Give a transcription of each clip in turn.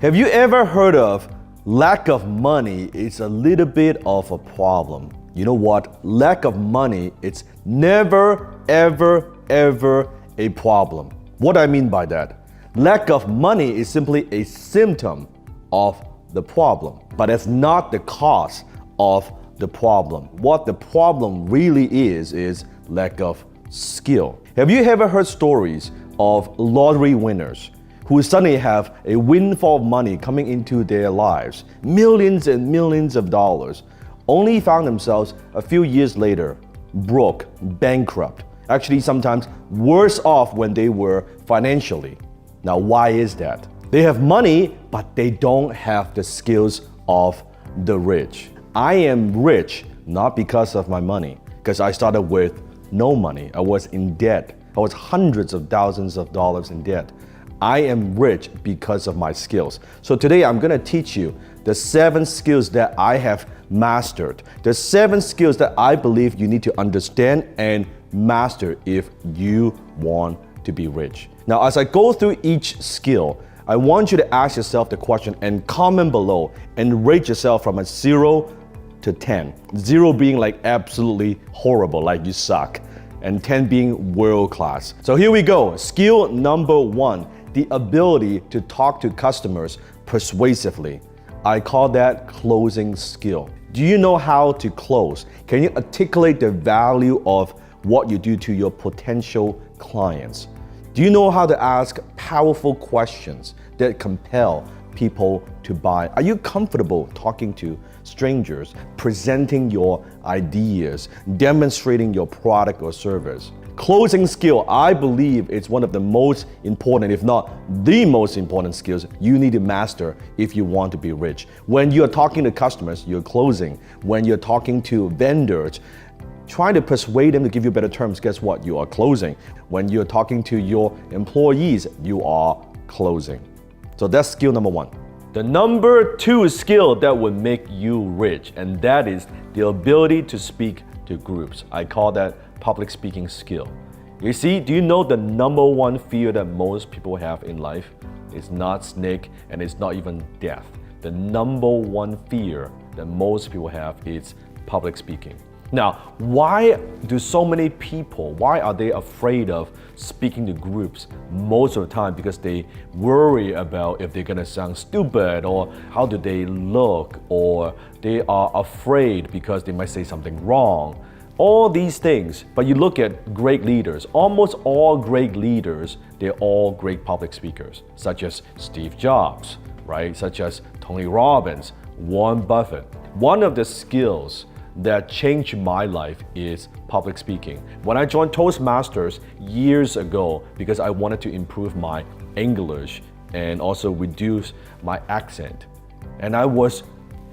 Have you ever heard of lack of money is a little bit of a problem? You know what? Lack of money, it's never, ever a problem. What do I mean by that? Lack of money is simply a symptom of the problem, but it's not the cause of the problem. What the problem really is lack of skill. Have you ever heard stories of lottery winners who suddenly have a windfall of money coming into their lives, millions and millions of dollars, only found themselves a few years later broke, bankrupt, actually sometimes worse off when they were financially? Now, why is that? They have money, but they don't have the skills of the rich. I am rich not because of my money, because I started with no money. I was in debt. I was hundreds of thousands of dollars in debt. I am rich because of my skills. So today I'm gonna teach you the 7 skills that I have mastered. The 7 skills that I believe you need to understand and master if you want to be rich. Now, as I go through each skill, I want you to ask yourself the question and comment below and rate yourself from a 0 to 10. 0 being like absolutely horrible, like you suck, and 10 being world class. So here we go. Skill number 1, the ability to talk to customers persuasively. I call that closing skill. Do you know how to close? Can you articulate the value of what you do to your potential clients? Do you know how to ask powerful questions that compel people to buy? Are you comfortable talking to strangers, presenting your ideas, demonstrating your product or service? Closing skill, I believe it's one of the most important, if not the most important skills you need to master if you want to be rich. When you're talking to customers, you're closing. When you're talking to vendors, trying to persuade them to give you better terms, guess what? You are closing. When you're talking to your employees, you are closing. So that's skill number 1. The number 2 skill that would make you rich, and that is the ability to speak to groups. I call that public speaking skill. You see, do you know the number 1 fear that most people have in life? It's not snake and it's not even death. The number 1 fear that most people have is public speaking. Now, why do so many people, why are they afraid of speaking to groups most of the time? Because they worry about if they're gonna sound stupid, or how do they look, or they are afraid because they might say something wrong. All these things, but you look at great leaders, almost all great leaders, they're all great public speakers, such as Steve Jobs, right? Such as Tony Robbins, Warren Buffett. One of the skills that changed my life is public speaking. When I joined Toastmasters years ago, because I wanted to improve my English and also reduce my accent, and I was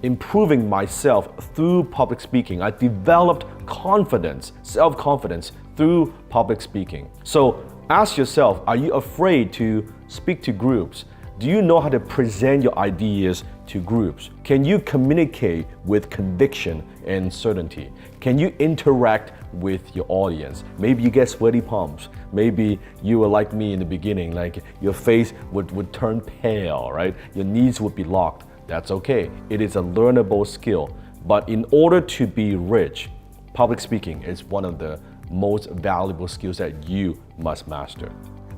improving myself through public speaking. I developed confidence, self-confidence through public speaking. So ask yourself, are you afraid to speak to groups? Do you know how to present your ideas to groups? Can you communicate with conviction and certainty? Can you interact with your audience? Maybe you get sweaty palms. Maybe you were like me in the beginning, like your face would turn pale, right? Your knees would be locked. That's okay. It is a learnable skill. But in order to be rich, public speaking is one of the most valuable skills that you must master.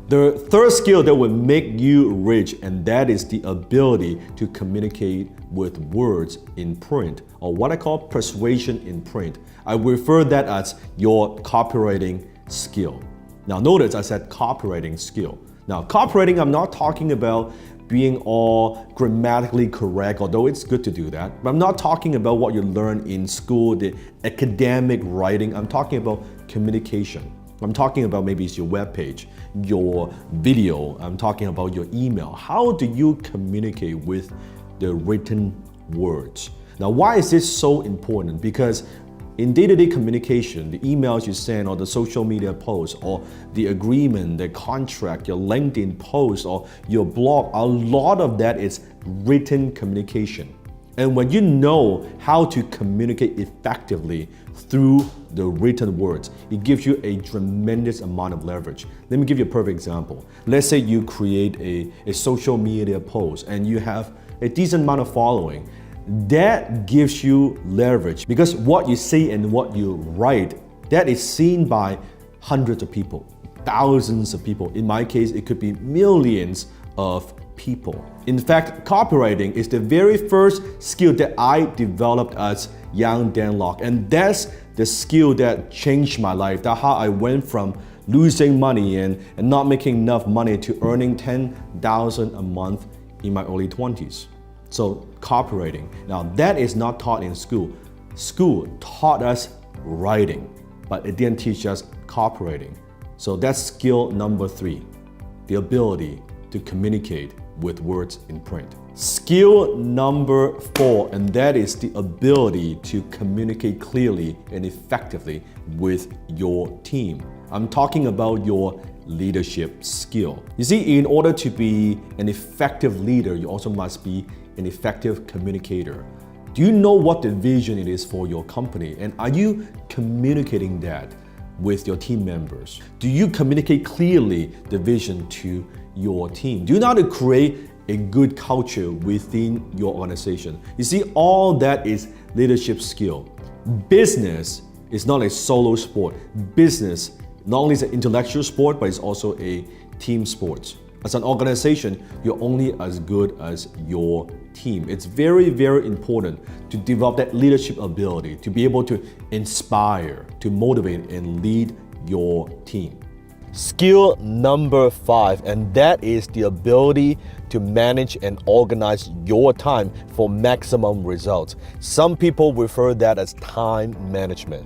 The third skill that will make you rich, and that is the ability to communicate with words in print, or what I call persuasion in print. I refer that as your copywriting skill. Now notice I said copywriting skill. Now copywriting, I'm not talking about being all grammatically correct, although it's good to do that. But I'm not talking about what you learn in school, the academic writing. I'm talking about communication. I'm talking about maybe it's your webpage, your video. I'm talking about your email. How do you communicate with the written words? Now, why is this so important? Because in day-to-day communication, the emails you send or the social media posts or the agreement, the contract, your LinkedIn post or your blog, a lot of that is written communication. And when you know how to communicate effectively through the written words, it gives you a tremendous amount of leverage. Let me give you a perfect example. Let's say you create a social media post and you have a decent amount of following. That gives you leverage because what you say and what you write, that is seen by hundreds of people, thousands of people. In my case, it could be millions of people. In fact, copywriting is the very first skill that I developed as young Dan Lok, and that's the skill that changed my life. That's how I went from losing money and not making enough money to earning $10,000 a month in my early 20s. So copywriting. Now that is not taught in school. School taught us writing, but it didn't teach us copywriting. So that's skill number 3, the ability to communicate with words in print. Skill number 4, and that is the ability to communicate clearly and effectively with your team. I'm talking about your leadership skill. You see, in order to be an effective leader, you also must be an effective communicator. Do you know what the vision it is for your company? And are you communicating that with your team members? Do you communicate clearly the vision to your team? Do you know how to create a good culture within your organization? You see, all that is leadership skill. Business is not a solo sport. Business not only is an intellectual sport, but it's also a team sport. As an organization, you're only as good as your team. It's very, very important to develop that leadership ability, to be able to inspire, to motivate, and lead your team. Skill number 5, and that is the ability to manage and organize your time for maximum results. Some people refer that as time management.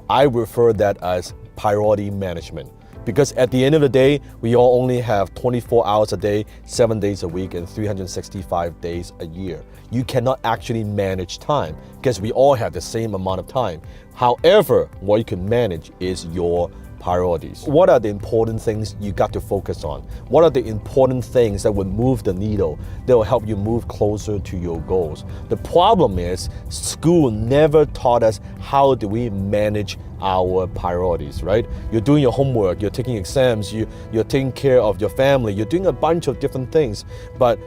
I refer that as priority management. Because at the end of the day, we all only have 24 hours a day, 7 days a week, and 365 days a year. You cannot actually manage time because we all have the same amount of time. However, what you can manage is your priorities. What are the important things you got to focus on? What are the important things that would move the needle, that will help you move closer to your goals? The problem is school never taught us how do we manage our priorities, right? You're doing your homework, you're taking exams, you're taking care of your family, you're doing a bunch of different things, but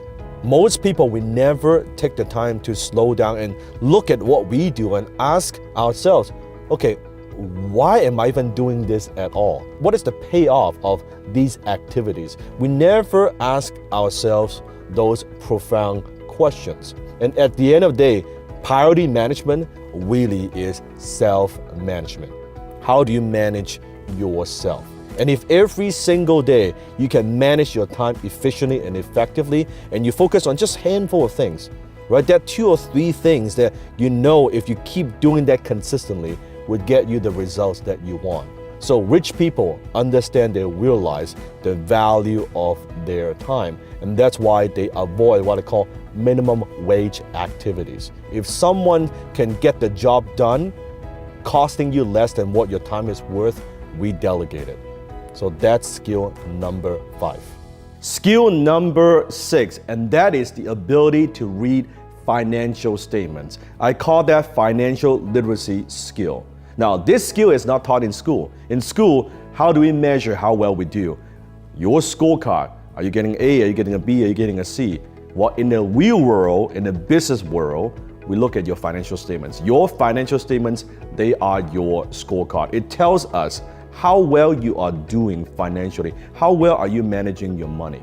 most people, we never take the time to slow down and look at what we do and ask ourselves, okay, why am I even doing this at all? What is the payoff of these activities? We never ask ourselves those profound questions. And at the end of the day, priority management really is self-management. How do you manage yourself? And if every single day you can manage your time efficiently and effectively, and you focus on just a handful of things, right? There are 2 or 3 things that you know if you keep doing that consistently would get you the results that you want. So rich people understand, they realize the value of their time, and that's why they avoid what I call minimum wage activities. If someone can get the job done costing you less than what your time is worth, we delegate it. So that's skill number 5. Skill number 6, and that is the ability to read financial statements. I call that financial literacy skill. Now, this skill is not taught in school. In school, how do we measure how well we do? Your scorecard. Are you getting A? Are you getting a B? Are you getting a C? Well, in the real world, in the business world, we look at your financial statements. Your financial statements, they are your scorecard. It tells us how well you are doing financially. How well are you managing your money?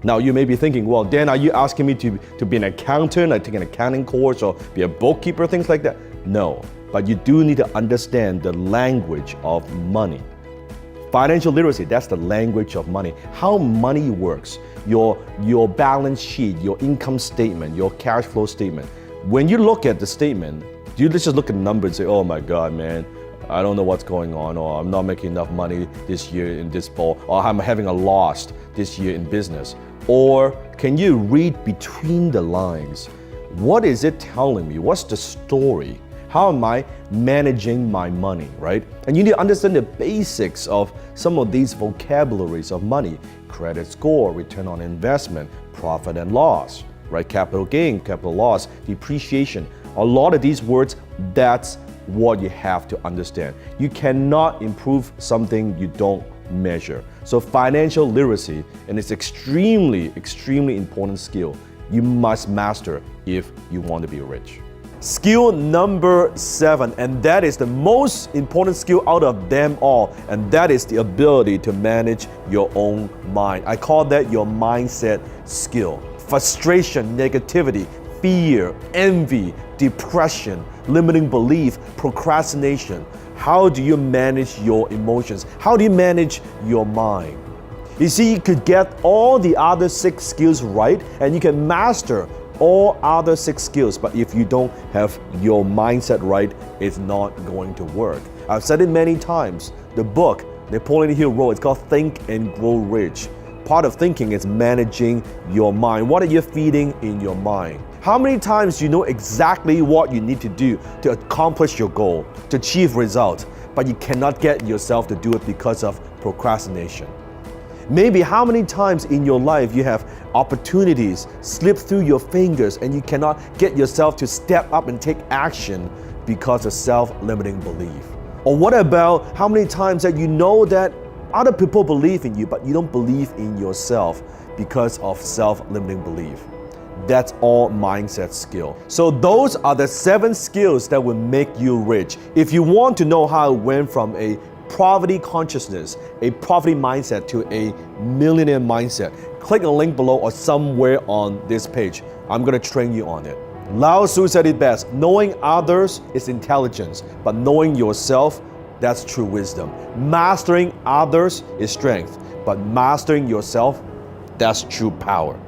Now, you may be thinking, well, Dan, are you asking me to be an accountant, like take an accounting course or be a bookkeeper, things like that? No, but you do need to understand the language of money. Financial literacy, that's the language of money. How money works, your balance sheet, your income statement, your cash flow statement. When you look at the statement, you just look at the number and say, oh my God, man, I don't know what's going on, or I'm not making enough money this year in this fall, or I'm having a loss this year in business. Or can you read between the lines? What is it telling me? What's the story? How am I managing my money, right? And you need to understand the basics of some of these vocabularies of money: credit score, return on investment, profit and loss. right? Capital gain, capital loss, depreciation. A lot of these words, that's what you have to understand. You cannot improve something you don't measure. So financial literacy, and it's extremely important skill you must master if you want to be rich. Skill number 7, and that is the most important skill out of them all, and that is the ability to manage your own mind. I call that your mindset skill. Frustration, negativity, fear, envy, depression, limiting belief, procrastination. How do you manage your emotions? How do you manage your mind? You see, you could get all the other 6 skills right, and you can master all other 6 skills, but if you don't have your mindset right, it's not going to work. I've said it many times. The book Napoleon Hill wrote, it's called Think and Grow Rich. Part of thinking is managing your mind. What are you feeding in your mind? How many times you know exactly what you need to do to accomplish your goal, to achieve results, but you cannot get yourself to do it because of procrastination? Maybe how many times in your life you have opportunities slip through your fingers and you cannot get yourself to step up and take action because of self-limiting belief? Or what about how many times that you know that other people believe in you, but you don't believe in yourself because of self-limiting belief? That's all mindset skill. So those are the 7 skills that will make you rich. If you want to know how it went from a poverty consciousness, a poverty mindset to a millionaire mindset, click the link below or somewhere on this page. I'm going to train you on it. Lao Tzu said it best, knowing others is intelligence, but knowing yourself, that's true wisdom. Mastering others is strength, but mastering yourself, that's true power.